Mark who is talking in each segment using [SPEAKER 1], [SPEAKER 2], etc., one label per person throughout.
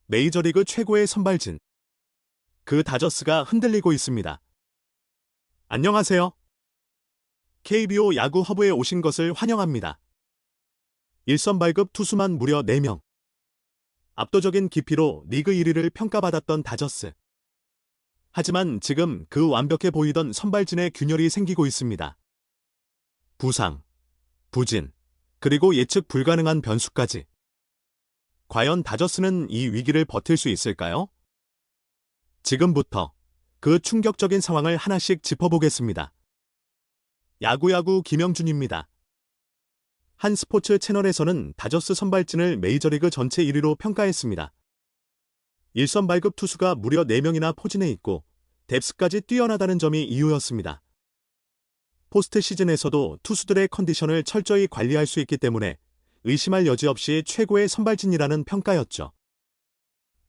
[SPEAKER 1] 메이저리그 최고의 선발진. 그 다저스가 흔들리고 있습니다. 안녕하세요. KBO 야구 허브에 오신 것을 환영합니다. 1선 발급 투수만 무려 4명. 압도적인 깊이로 리그 1위를 평가받았던 다저스. 하지만 지금 그 완벽해 보이던 선발진의 균열이 생기고 있습니다. 부상, 부진, 그리고 예측 불가능한 변수까지. 과연 다저스는 이 위기를 버틸 수 있을까요? 지금부터 그 충격적인 상황을 하나씩 짚어보겠습니다. 야구야구 김영준입니다. 한 스포츠 채널에서는 다저스 선발진을 메이저리그 전체 1위로 평가했습니다. 1선 발급 투수가 무려 4명이나 포진해 있고 뎁스까지 뛰어나다는 점이 이유였습니다. 포스트 시즌에서도 투수들의 컨디션을 철저히 관리할 수 있기 때문에 의심할 여지 없이 최고의 선발진이라는 평가였죠.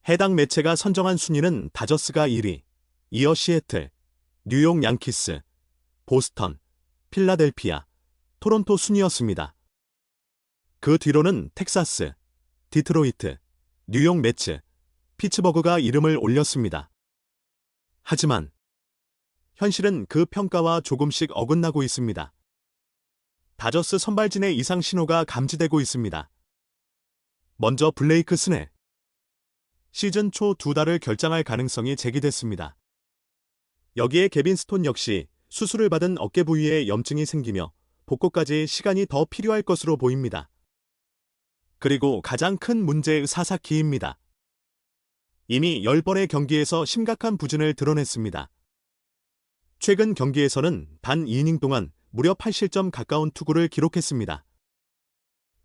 [SPEAKER 1] 해당 매체가 선정한 순위는 다저스가 1위, 이어 시애틀, 뉴욕 양키스, 보스턴, 필라델피아, 토론토 순이었습니다. 그 뒤로는 텍사스, 디트로이트, 뉴욕 매츠, 피츠버그가 이름을 올렸습니다. 하지만 현실은 그 평가와 조금씩 어긋나고 있습니다. 다저스 선발진의 이상 신호가 감지되고 있습니다. 먼저 블레이크 스넬. 시즌 초 2달을 결장할 가능성이 제기됐습니다. 여기에 케빈 스톤 역시 수술을 받은 어깨 부위에 염증이 생기며 복구까지 시간이 더 필요할 것으로 보입니다. 그리고 가장 큰 문제의 사사키입니다. 이미 10번의 경기에서 심각한 부진을 드러냈습니다. 최근 경기에서는 단 2이닝 동안 무려 8실점 가까운 투구를 기록했습니다.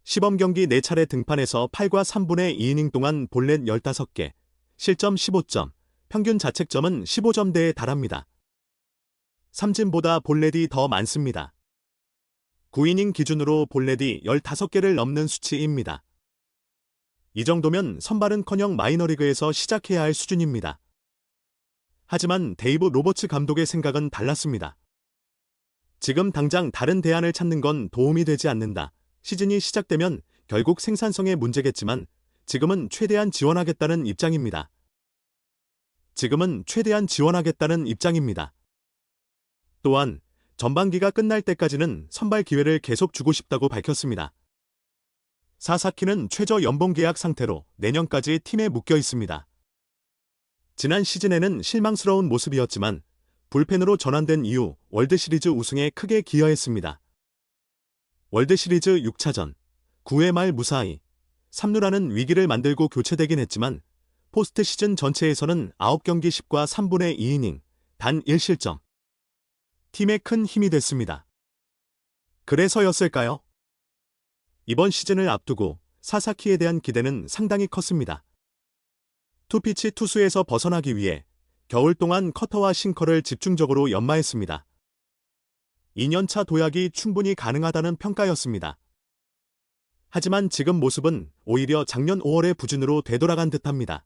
[SPEAKER 1] 시범 경기 4차례 등판에서 8과 3분의 2이닝 동안 볼넷 15개, 실점 15점, 평균 자책점은 15점대에 달합니다. 삼진보다 볼넷이 더 많습니다. 9이닝 기준으로 볼넷이 15개를 넘는 수치입니다. 이 정도면 선발은커녕 마이너리그에서 시작해야 할 수준입니다. 하지만 데이브 로버츠 감독의 생각은 달랐습니다. 지금 당장 다른 대안을 찾는 건 도움이 되지 않는다. 시즌이 시작되면 결국 생산성의 문제겠지만 지금은 최대한 지원하겠다는 입장입니다. 또한 전반기가 끝날 때까지는 선발 기회를 계속 주고 싶다고 밝혔습니다. 사사키는 최저 연봉 계약 상태로 내년까지 팀에 묶여 있습니다. 지난 시즌에는 실망스러운 모습이었지만 불펜으로 전환된 이후 월드시리즈 우승에 크게 기여했습니다. 월드시리즈 6차전, 9회 말 무사히 3루라는 위기를 만들고 교체되긴 했지만 포스트 시즌 전체에서는 9경기 10과 3분의 2이닝, 단 1실점. 팀에 큰 힘이 됐습니다. 그래서였을까요? 이번 시즌을 앞두고 사사키에 대한 기대는 상당히 컸습니다. 투피치 투수에서 벗어나기 위해 겨울 동안 커터와 싱커를 집중적으로 연마했습니다. 2년차 도약이 충분히 가능하다는 평가였습니다. 하지만 지금 모습은 오히려 작년 5월의 부진으로 되돌아간 듯합니다.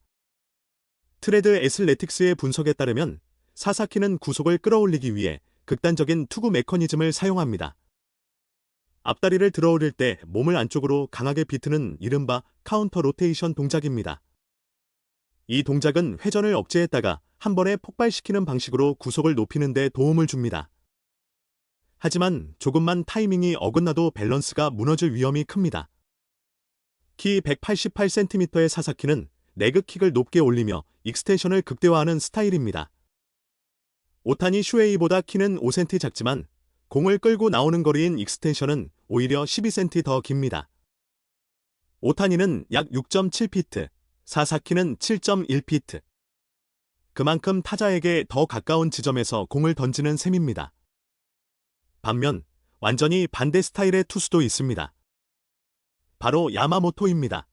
[SPEAKER 1] 트레드 애슬레틱스의 분석에 따르면 사사키는 구속을 끌어올리기 위해 극단적인 투구 메커니즘을 사용합니다. 앞다리를 들어올릴 때 몸을 안쪽으로 강하게 비트는 이른바 카운터 로테이션 동작입니다. 이 동작은 회전을 억제했다가 한 번에 폭발시키는 방식으로 구속을 높이는 데 도움을 줍니다. 하지만 조금만 타이밍이 어긋나도 밸런스가 무너질 위험이 큽니다. 키 188cm의 사사키는 레그킥을 높게 올리며 익스텐션을 극대화하는 스타일입니다. 오타니 슈에이보다 키는 5cm 작지만 공을 끌고 나오는 거리인 익스텐션은 오히려 12cm 더 깁니다. 오타니는 약 6.7피트, 사사키는 7.1피트. 그만큼 타자에게 더 가까운 지점에서 공을 던지는 셈입니다. 반면 완전히 반대 스타일의 투수도 있습니다. 바로 야마모토입니다.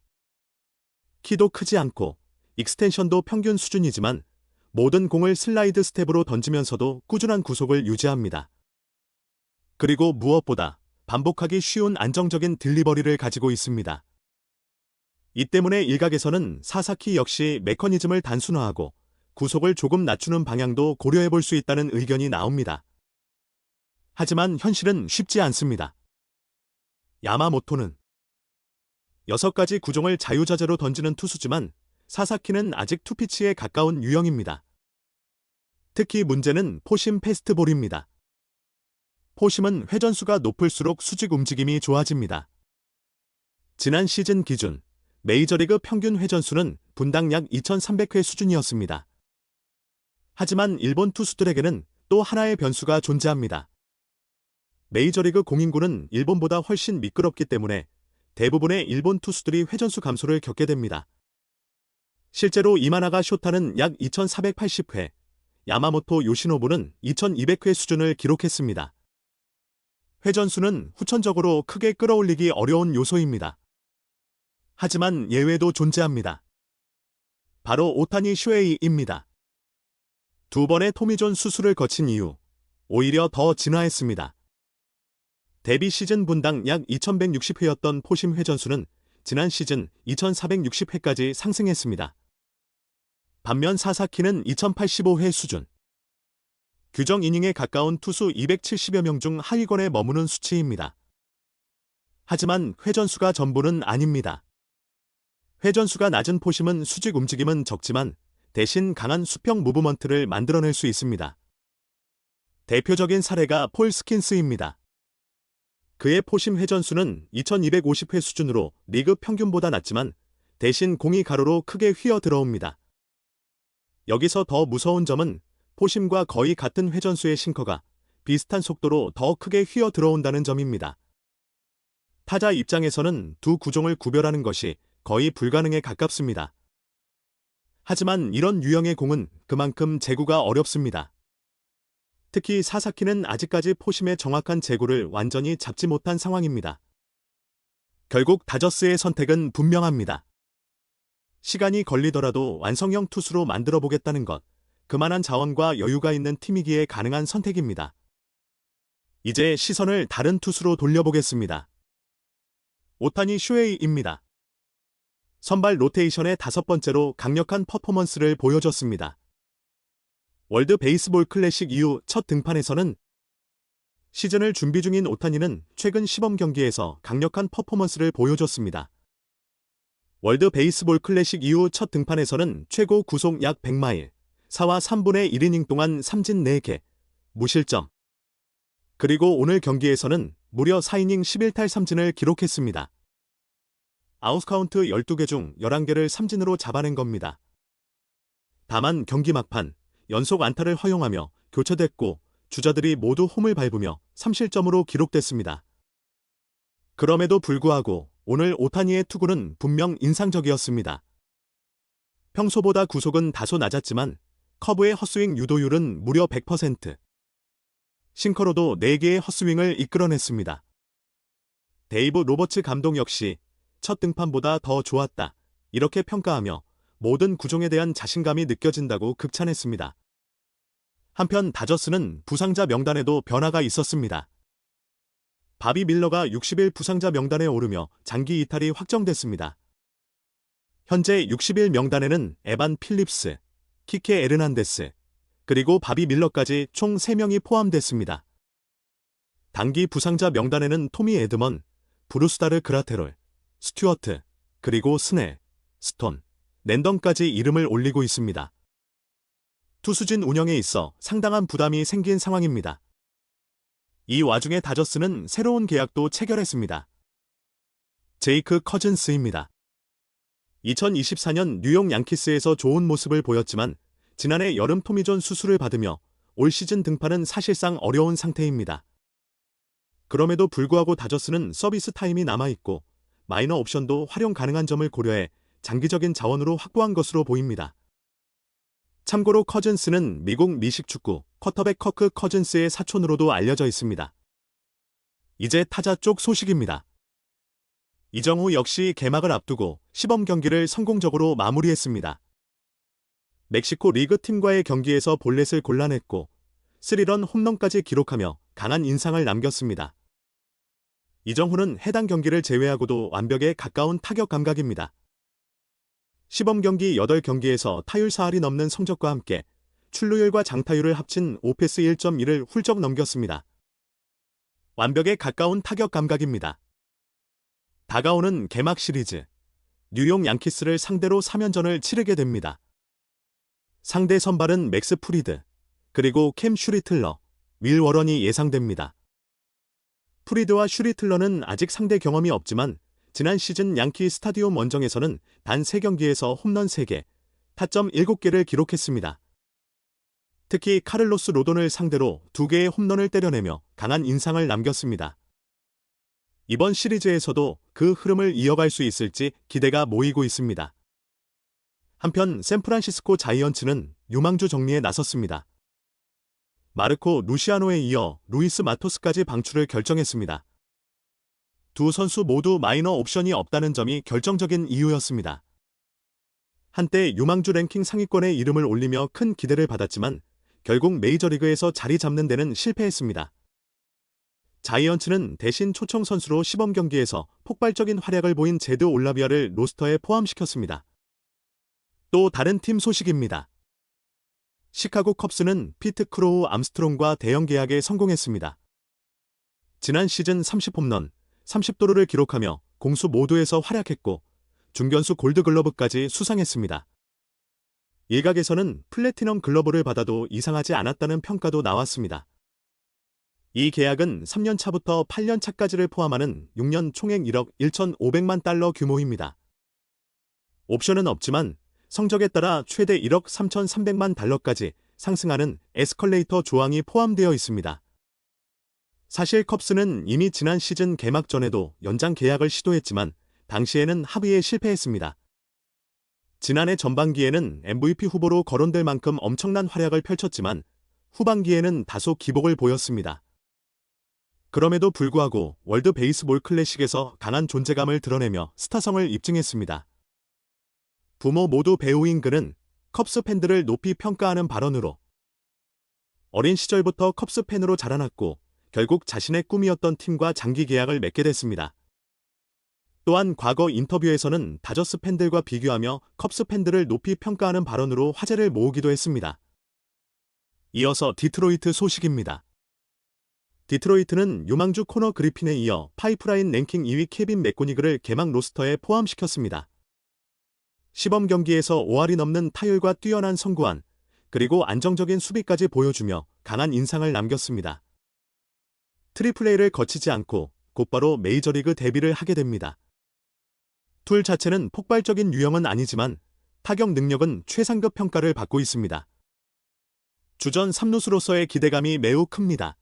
[SPEAKER 1] 키도 크지 않고 익스텐션도 평균 수준이지만 모든 공을 슬라이드 스텝으로 던지면서도 꾸준한 구속을 유지합니다. 그리고 무엇보다 반복하기 쉬운 안정적인 딜리버리를 가지고 있습니다. 이 때문에 일각에서는 사사키 역시 메커니즘을 단순화하고 구속을 조금 낮추는 방향도 고려해볼 수 있다는 의견이 나옵니다. 하지만 현실은 쉽지 않습니다. 야마모토는 6가지 구종을 자유자재로 던지는 투수지만 사사키는 아직 투피치에 가까운 유형입니다. 특히 문제는 포심 패스트볼입니다. 포심은 회전수가 높을수록 수직 움직임이 좋아집니다. 지난 시즌 기준 메이저리그 평균 회전수는 분당 약 2300회 수준이었습니다. 하지만 일본 투수들에게는 또 하나의 변수가 존재합니다. 메이저리그 공인구는 일본보다 훨씬 미끄럽기 때문에 대부분의 일본 투수들이 회전수 감소를 겪게 됩니다. 실제로 이마나가 쇼타는 약 2480회, 야마모토 요시노부는 2200회 수준을 기록했습니다. 회전수는 후천적으로 크게 끌어올리기 어려운 요소입니다. 하지만 예외도 존재합니다. 바로 오타니 슈에이입니다. 두 번의 토미존 수술을 거친 이후 오히려 더 진화했습니다. 데뷔 시즌 분당 약 2160회였던 포심 회전수는 지난 시즌 2460회까지 상승했습니다. 반면 사사키는 2085회 수준. 규정 이닝에 가까운 투수 270여 명 중 하위권에 머무는 수치입니다. 하지만 회전수가 전부는 아닙니다. 회전수가 낮은 포심은 수직 움직임은 적지만 대신 강한 수평 무브먼트를 만들어낼 수 있습니다. 대표적인 사례가 폴 스킨스입니다. 그의 포심 회전수는 2250회 수준으로 리그 평균보다 낮지만 대신 공이 가로로 크게 휘어 들어옵니다. 여기서 더 무서운 점은 포심과 거의 같은 회전수의 싱커가 비슷한 속도로 더 크게 휘어 들어온다는 점입니다. 타자 입장에서는 두 구종을 구별하는 것이 거의 불가능에 가깝습니다. 하지만 이런 유형의 공은 그만큼 제구가 어렵습니다. 특히 사사키는 아직까지 포심의 정확한 제구를 완전히 잡지 못한 상황입니다. 결국 다저스의 선택은 분명합니다. 시간이 걸리더라도 완성형 투수로 만들어 보겠다는 것, 그만한 자원과 여유가 있는 팀이기에 가능한 선택입니다. 이제 시선을 다른 투수로 돌려보겠습니다. 오타니 슈에이입니다. 선발 로테이션의 5번째로 강력한 퍼포먼스를 보여줬습니다. 월드 베이스볼 클래식 이후 첫 등판에서는 시즌을 준비 중인 오타니는 최근 시범 경기에서 강력한 퍼포먼스를 보여줬습니다. 월드 베이스볼 클래식 이후 첫 등판에서는 최고 구속 약 100마일, 4와 3분의 1이닝 동안 삼진 4개, 무실점. 그리고 오늘 경기에서는 무려 4이닝 11탈 삼진을 기록했습니다. 아웃카운트 12개 중 11개를 삼진으로 잡아낸 겁니다. 다만 경기 막판 연속 안타를 허용하며 교체됐고 주자들이 모두 홈을 밟으며 3실점으로 기록됐습니다. 그럼에도 불구하고 오늘 오타니의 투구는 분명 인상적이었습니다. 평소보다 구속은 다소 낮았지만 커브의 헛스윙 유도율은 무려 100%. 싱커로도 4개의 헛스윙을 이끌어냈습니다. 데이브 로버츠 감독 역시 첫 등판보다 더 좋았다, 이렇게 평가하며 모든 구종에 대한 자신감이 느껴진다고 극찬했습니다. 한편 다저스는 부상자 명단에도 변화가 있었습니다. 바비 밀러가 60일 부상자 명단에 오르며 장기 이탈이 확정됐습니다. 현재 60일 명단에는 에반 필립스, 키케 에르난데스, 그리고 바비 밀러까지 총 3명이 포함됐습니다. 단기 부상자 명단에는 토미 에드먼, 브루스다르 그라테롤, 스튜어트, 그리고 스넬, 스톤, 랜덤까지 이름을 올리고 있습니다. 투수진 운영에 있어 상당한 부담이 생긴 상황입니다. 이 와중에 다저스는 새로운 계약도 체결했습니다. 제이크 커즌스입니다. 2024년 뉴욕 양키스에서 좋은 모습을 보였지만 지난해 여름 토미존 수술을 받으며 올 시즌 등판은 사실상 어려운 상태입니다. 그럼에도 불구하고 다저스는 서비스 타임이 남아있고 마이너 옵션도 활용 가능한 점을 고려해 장기적인 자원으로 확보한 것으로 보입니다. 참고로 커즌스는 미국 미식축구 쿼터백 커크 커즌스의 사촌으로도 알려져 있습니다. 이제 타자 쪽 소식입니다. 이정후 역시 개막을 앞두고 시범 경기를 성공적으로 마무리했습니다. 멕시코 리그 팀과의 경기에서 볼넷을 골라냈고 3런 홈런까지 기록하며 강한 인상을 남겼습니다. 이정후는 해당 경기를 제외하고도 완벽에 가까운 타격 감각입니다. 시범 경기 8경기에서 타율 4할이 넘는 성적과 함께 출루율과 장타율을 합친 오패스 1.1을 훌쩍 넘겼습니다. 완벽에 가까운 타격 감각입니다. 다가오는 개막 시리즈, 뉴욕 양키스를 상대로 3연전을 치르게 됩니다. 상대 선발은 맥스 프리드, 그리고 캠 슈리틀러, 윌 워런이 예상됩니다. 프리드와 슈리틀러는 아직 상대 경험이 없지만 지난 시즌 양키 스타디움 원정에서는 단 3경기에서 홈런 3개, 타점 7개를 기록했습니다. 특히 카를로스 로돈을 상대로 2개의 홈런을 때려내며 강한 인상을 남겼습니다. 이번 시리즈에서도 그 흐름을 이어갈 수 있을지 기대가 모이고 있습니다. 한편 샌프란시스코 자이언츠는 유망주 정리에 나섰습니다. 마르코 루시아노에 이어 루이스 마토스까지 방출을 결정했습니다. 두 선수 모두 마이너 옵션이 없다는 점이 결정적인 이유였습니다. 한때 유망주 랭킹 상위권에 이름을 올리며 큰 기대를 받았지만 결국 메이저리그에서 자리 잡는 데는 실패했습니다. 자이언츠는 대신 초청 선수로 시범 경기에서 폭발적인 활약을 보인 제드 올라비아를 로스터에 포함시켰습니다. 또 다른 팀 소식입니다. 시카고 컵스는 피트 크로우 암스트롱과 대형 계약에 성공했습니다. 지난 시즌 30홈런, 30도루를 기록하며 공수 모두에서 활약했고 중견수 골드글러브까지 수상했습니다. 일각에서는 플래티넘 글러브를 받아도 이상하지 않았다는 평가도 나왔습니다. 이 계약은 3년 차부터 8년 차까지를 포함하는 6년 총액 1억 1,500만 달러 규모입니다. 옵션은 없지만 성적에 따라 최대 1억 3,300만 달러까지 상승하는 에스컬레이터 조항이 포함되어 있습니다. 사실 컵스는 이미 지난 시즌 개막 전에도 연장 계약을 시도했지만 당시에는 합의에 실패했습니다. 지난해 전반기에는 MVP 후보로 거론될 만큼 엄청난 활약을 펼쳤지만 후반기에는 다소 기복을 보였습니다. 그럼에도 불구하고 월드 베이스볼 클래식에서 강한 존재감을 드러내며 스타성을 입증했습니다. 부모 모두 배우인 그는 컵스 팬들을 높이 평가하는 발언으로 어린 시절부터 컵스 팬으로 자라났고 결국 자신의 꿈이었던 팀과 장기 계약을 맺게 됐습니다. 또한 과거 인터뷰에서는 다저스 팬들과 비교하며 컵스 팬들을 높이 평가하는 발언으로 화제를 모으기도 했습니다. 이어서 디트로이트 소식입니다. 디트로이트는 유망주 코너 그리핀에 이어 파이프라인 랭킹 2위 케빈 맥고니그를 개막 로스터에 포함시켰습니다. 시범 경기에서 5할이 넘는 타율과 뛰어난 선구안, 그리고 안정적인 수비까지 보여주며 강한 인상을 남겼습니다. 트리플 A를 거치지 않고 곧바로 메이저리그 데뷔를 하게 됩니다. 툴 자체는 폭발적인 유형은 아니지만 타격 능력은 최상급 평가를 받고 있습니다. 주전 3루수로서의 기대감이 매우 큽니다.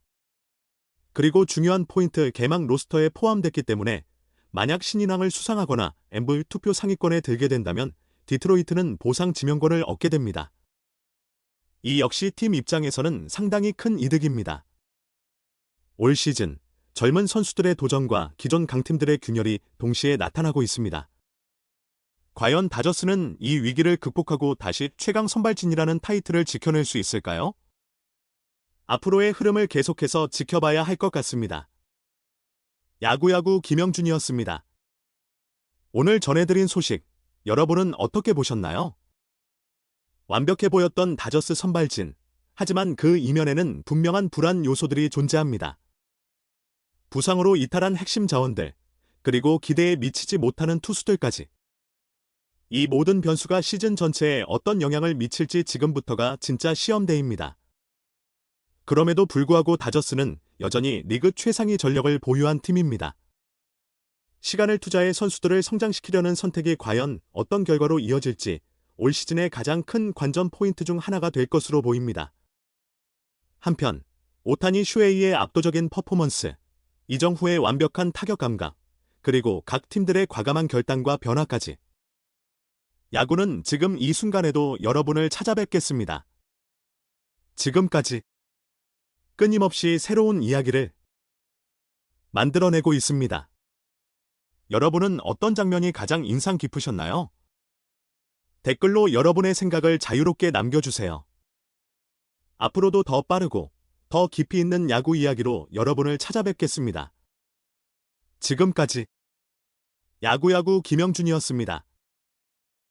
[SPEAKER 1] 그리고 중요한 포인트 개막 로스터에 포함됐기 때문에 만약 신인왕을 수상하거나 MVP 투표 상위권에 들게 된다면 디트로이트는 보상 지명권을 얻게 됩니다. 이 역시 팀 입장에서는 상당히 큰 이득입니다. 올 시즌 젊은 선수들의 도전과 기존 강팀들의 균열이 동시에 나타나고 있습니다. 과연 다저스는 이 위기를 극복하고 다시 최강 선발진이라는 타이틀을 지켜낼 수 있을까요? 앞으로의 흐름을 계속해서 지켜봐야 할 것 같습니다. 야구야구 김영준이었습니다. 오늘 전해드린 소식, 여러분은 어떻게 보셨나요? 완벽해 보였던 다저스 선발진, 하지만 그 이면에는 분명한 불안 요소들이 존재합니다. 부상으로 이탈한 핵심 자원들, 그리고 기대에 미치지 못하는 투수들까지. 이 모든 변수가 시즌 전체에 어떤 영향을 미칠지 지금부터가 진짜 시험대입니다. 그럼에도 불구하고 다저스는 여전히 리그 최상위 전력을 보유한 팀입니다. 시간을 투자해 선수들을 성장시키려는 선택이 과연 어떤 결과로 이어질지 올 시즌의 가장 큰 관전 포인트 중 하나가 될 것으로 보입니다. 한편 오타니 슈에이의 압도적인 퍼포먼스, 이정후의 완벽한 타격 감각, 그리고 각 팀들의 과감한 결단과 변화까지. 야구는 지금 이 순간에도 여러분을 찾아뵙겠습니다. 지금까지 끊임없이 새로운 이야기를 만들어내고 있습니다. 여러분은 어떤 장면이 가장 인상 깊으셨나요? 댓글로 여러분의 생각을 자유롭게 남겨주세요. 앞으로도 더 빠르고 더 깊이 있는 야구 이야기로 여러분을 찾아뵙겠습니다. 지금까지 야구야구 김영준이었습니다.